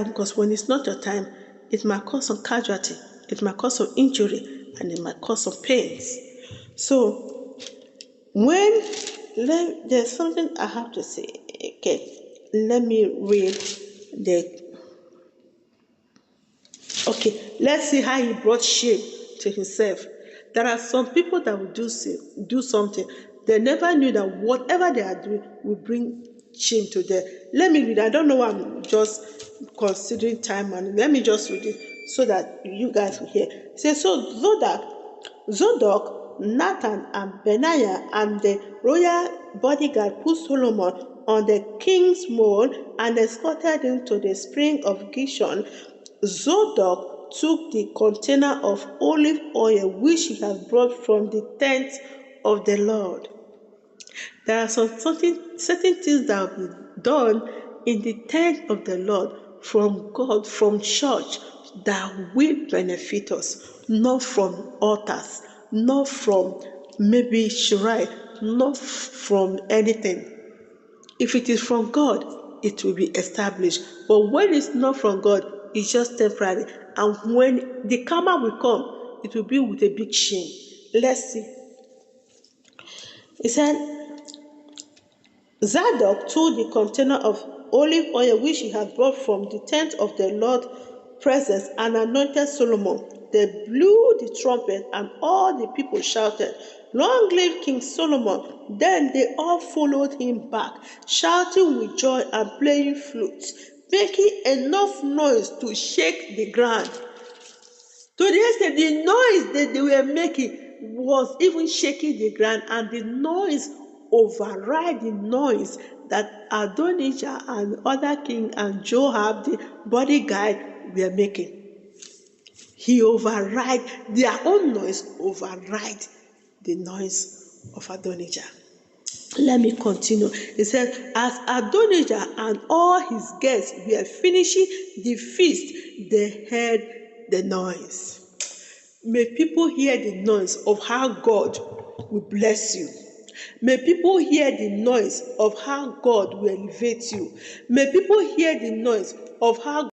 because when it's not your time, it might cause some casualty, it might cause some injury, and it might cause some pains. So there's something I have to say. Okay, let me read let's see how he brought shame to himself. There are some people that will do something. They never knew that whatever they are doing will bring shame to them. Let me read. I don't know why I'm just considering time, and let me just read it so that you guys will hear. It says, so Zadok, Nathan, and Benaiah, and the royal bodyguard put Solomon on the king's mule and escorted him to the spring of Gishon. Zadok took the container of olive oil which he had brought from the tent of the Lord. There are certain things that will be done in the tent of the Lord from God, from church, that will benefit us, not from altars, not from maybe shrine, not from anything. If it is from God, it will be established. But when it's not from God, it's just temporary. And when the karma will come, it will be with a big shame. Let's see. He said, Zadok took the container of olive oil which he had brought from the tent of the Lord's presence and anointed Solomon. They blew the trumpet, and all the people shouted, "Long live King Solomon!" Then they all followed him back, shouting with joy and playing flutes, making enough noise to shake the ground. To the extent the noise that they were making was even shaking the ground, and the noise override the noise that Adonijah and other king and Joab, the bodyguard, were making. He override their own noise, override the noise of Adonijah. Let me continue. He said, as Adonijah and all his guests were finishing the feast, they heard the noise. May people hear the noise of how God will bless you. May people hear the noise of how God will elevate you. May people hear the noise of how